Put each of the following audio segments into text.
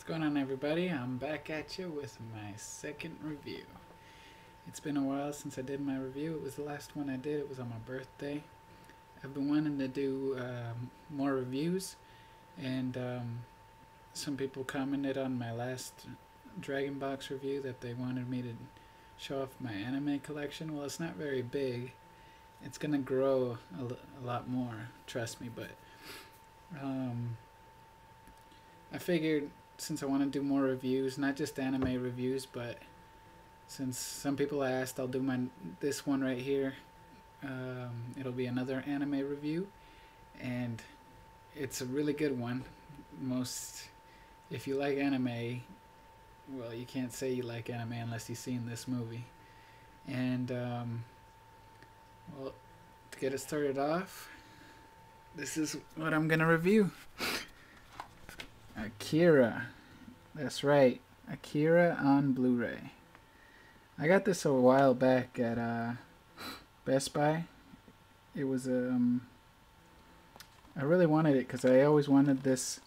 going on, everybody? I'm back at you with my second review. It's been a while since I did my review. It was the last one I did. It was on my birthday. I've been wanting to do more reviews, and some people commented on my last Dragon Box review that they wanted me to show off my anime collection. Well, it's not very big. It's gonna grow a lot more, trust me, but I figured since I want to do more reviews, not just anime reviews, but since some people asked, I'll do this one right here. It'll be another anime review, and it's a really good one. If you like anime, well, you can't say you like anime unless you've seen this movie. And well, to get it started off, this is what I'm gonna review. Akira. That's right. Akira on Blu Ray. I got this a while back at Best Buy. It was I really wanted it because I always wanted this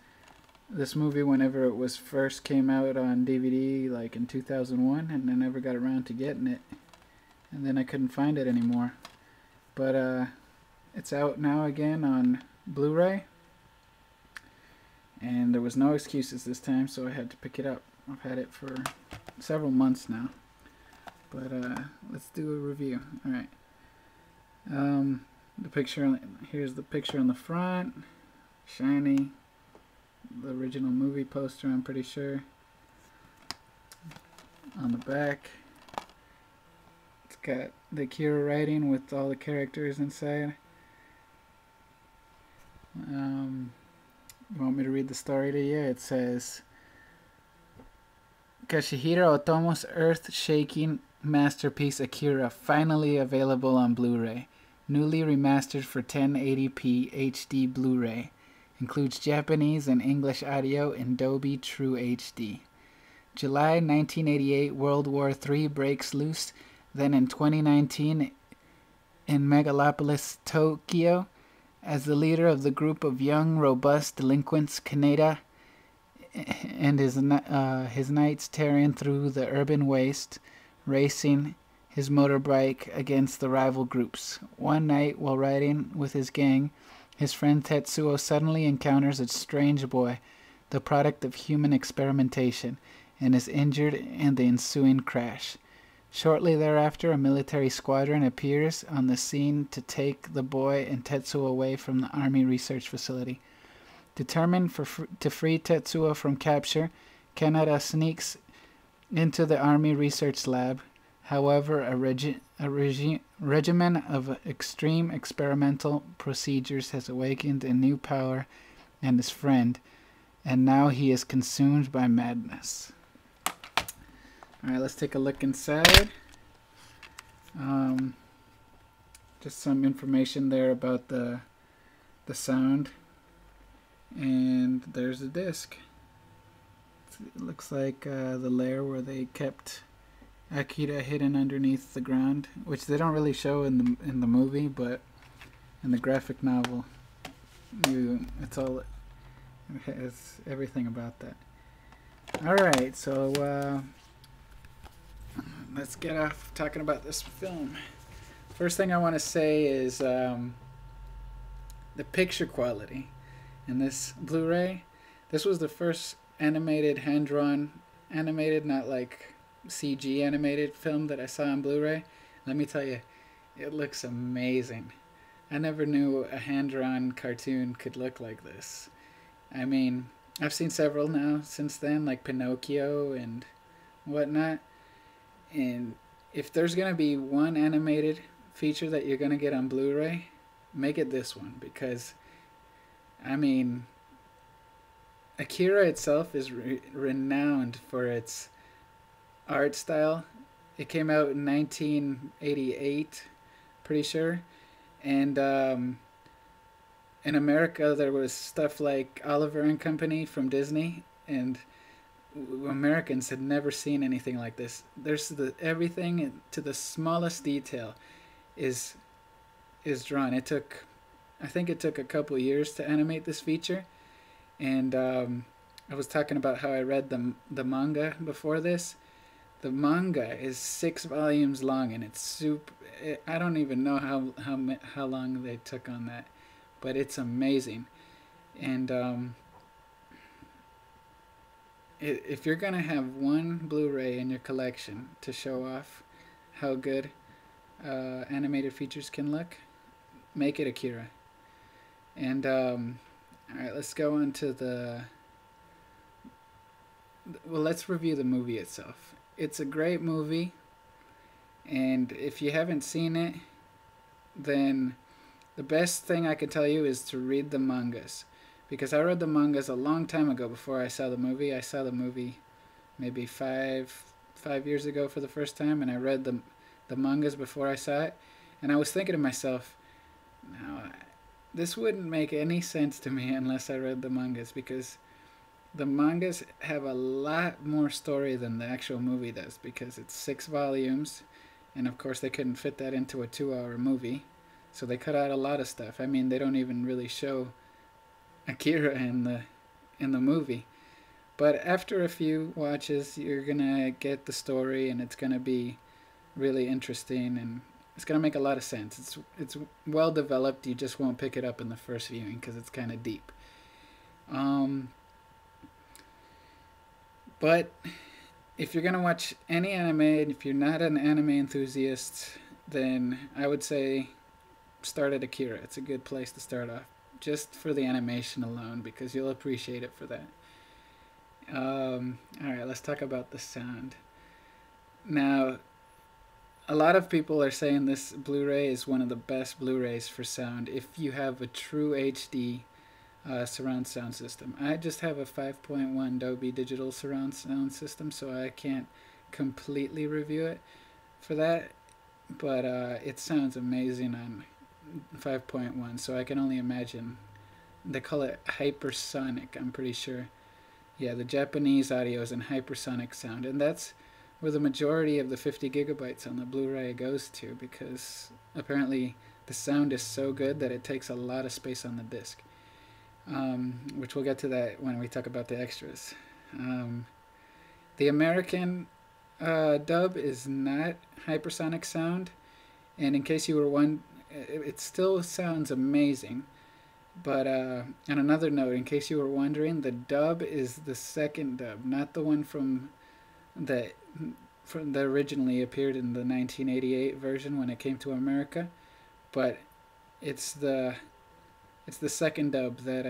movie whenever it was first came out on DVD, like in 2001, and I never got around to getting it. And then I couldn't find it anymore. But it's out now again on Blu Ray. And there was no excuses this time, so I had to pick it up. I've had it for several months now. But let's do a review. Alright. Here's the picture on the front. Shiny. The original movie poster, I'm pretty sure. On the back, it's got the Akira writing with all the characters inside. You want me to read the story to you? It says, Kashihiro Otomo's earth-shaking masterpiece Akira finally available on Blu-ray. Newly remastered for 1080p HD Blu-ray. Includes Japanese and English audio in Dolby True HD. July 1988, World War III breaks loose. Then in 2019, in Megalopolis, Tokyo, as the leader of the group of young, robust delinquents, Kaneda and his knights tearing through the urban waste, racing his motorbike against the rival groups. One night, while riding with his gang, his friend Tetsuo suddenly encounters a strange boy, the product of human experimentation, and is injured in the ensuing crash. Shortly thereafter, a military squadron appears on the scene to take the boy and Tetsuo away from the army research facility. Determined to free Tetsuo from capture, Kaneda sneaks into the army research lab. However, a regimen of extreme experimental procedures has awakened a new power in his friend, and now he is consumed by madness. Alright, let's take a look inside. Just some information there about the sound. And there's the disc. It looks like the layer where they kept Akira hidden underneath the ground, which they don't really show in the movie, but in the graphic novel, it has everything about that. Alright, so let's get off talking about this film. First thing I want to say is the picture quality in this Blu-ray. This was the first animated, hand-drawn animated, not like CG animated film that I saw on Blu-ray. Let me tell you, it looks amazing. I never knew a hand-drawn cartoon could look like this. I mean, I've seen several now since then, like Pinocchio and whatnot. And if there's going to be one animated feature that you're going to get on Blu-ray, make it this one. Because, I mean, Akira itself is renowned for its art style. It came out in 1988, pretty sure. And in America, there was stuff like Oliver and Company from Disney, and Americans had never seen anything like this. There's everything to the smallest detail is drawn. I think it took a couple years to animate this feature, and I was talking about how I read the manga before this. The manga is 6 volumes long, and it's super. I don't even know how long they took on that, but it's amazing. And if you're gonna have one Blu-ray in your collection to show off how good animated features can look, make it Akira. And all right, let's go on to the. Well, let's review the movie itself. It's a great movie, and if you haven't seen it, then the best thing I could tell you is to read the mangas, because I read the mangas a long time ago before I saw the movie. I saw the movie maybe five years ago for the first time, and I read the mangas before I saw it, and I was thinking to myself, now this wouldn't make any sense to me unless I read the mangas, because the mangas have a lot more story than the actual movie does, because it's 6 volumes, and of course they couldn't fit that into a 2-hour movie, so they cut out a lot of stuff. I mean, they don't even really show Akira in the movie. But after a few watches, you're gonna get the story, and it's gonna be really interesting, and it's gonna make a lot of sense. It's well developed. You just won't pick it up in the first viewing because it's kind of deep. But if you're gonna watch any anime, and if you're not an anime enthusiast, then I would say start at Akira. It's a good place to start off, just for the animation alone, because you'll appreciate it for that. Alright, let's talk about the sound. Now, a lot of people are saying this Blu-ray is one of the best Blu-rays for sound if you have a true HD surround sound system. I just have a 5.1 Dolby Digital surround sound system, so I can't completely review it for that, but it sounds amazing on 5.1, so I can only imagine. They call it hypersonic, I'm pretty sure. Yeah, the Japanese audio is in hypersonic sound, and that's where the majority of the 50 gigabytes on the Blu-ray goes to, because apparently the sound is so good that it takes a lot of space on the disc, which we'll get to that when we talk about the extras. The American dub is not hypersonic sound, and in case you were wondering, it still sounds amazing. But on another note, in case you were wondering, the dub is the second dub, not the one from that originally appeared in the 1988 version when it came to America, but it's the second dub that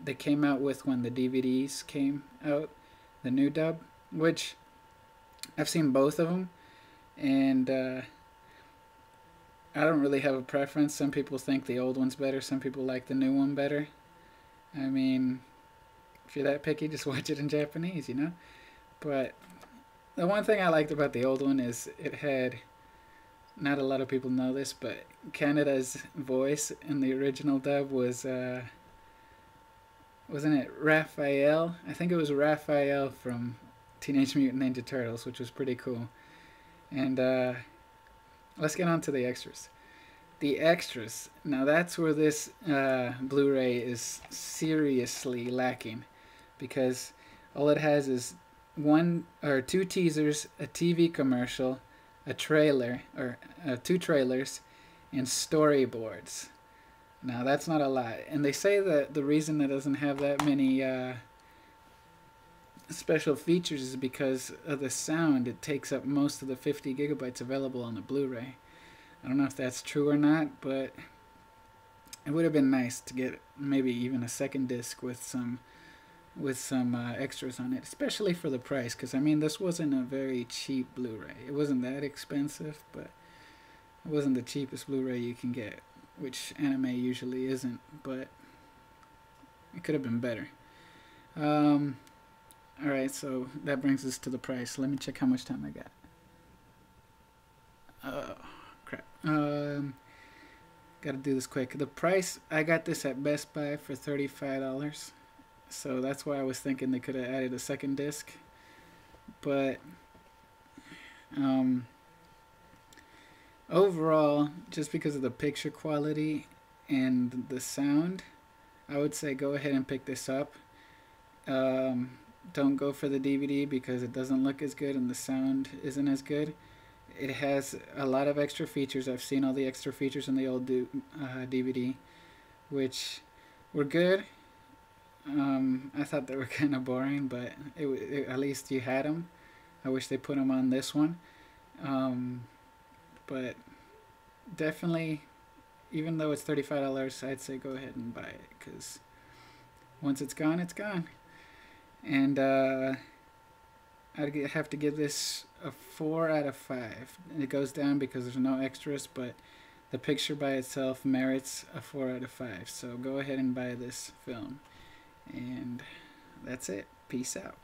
they came out with when the DVDs came out, the new dub, which I've seen both of them, and I don't really have a preference. Some people think the old one's better, some people like the new one better. I mean, if you're that picky, just watch it in Japanese, you know? But the one thing I liked about the old one is it had, not a lot of people know this, but Canada's voice in the original dub was, wasn't it Raphael? I think it was Raphael from Teenage Mutant Ninja Turtles, which was pretty cool. And let's get on to the extras. The extras. Now that's where this Blu-ray is seriously lacking, because all it has is one or two teasers, a TV commercial, a trailer, or two trailers, and storyboards. Now that's not a lot, and they say that the reason it doesn't have that many special features is because of the sound. It takes up most of the 50 gigabytes available on the Blu-ray. I don't know if that's true or not, but it would have been nice to get maybe even a second disc with some extras on it, especially for the price, because I mean, this wasn't a very cheap Blu-ray. It wasn't that expensive, but it wasn't the cheapest Blu-ray you can get, which anime usually isn't, but it could have been better. Alright, so that brings us to the price. Let me check how much time I got. Oh, crap. Gotta do this quick. The price, I got this at Best Buy for $35. So that's why I was thinking they could have added a second disc. But overall, just because of the picture quality and the sound, I would say go ahead and pick this up. Don't go for the DVD because it doesn't look as good and the sound isn't as good. It has a lot of extra features. I've seen all the extra features in the old DVD, which were good. I thought they were kind of boring, but at least you had them. I wish they put them on this one. But definitely, even though it's $35, I'd say go ahead and buy it, because once it's gone, it's gone. And I'd have to give this a 4 out of 5. And it goes down because there's no extras, but the picture by itself merits a 4 out of 5. So go ahead and buy this film. And that's it. Peace out.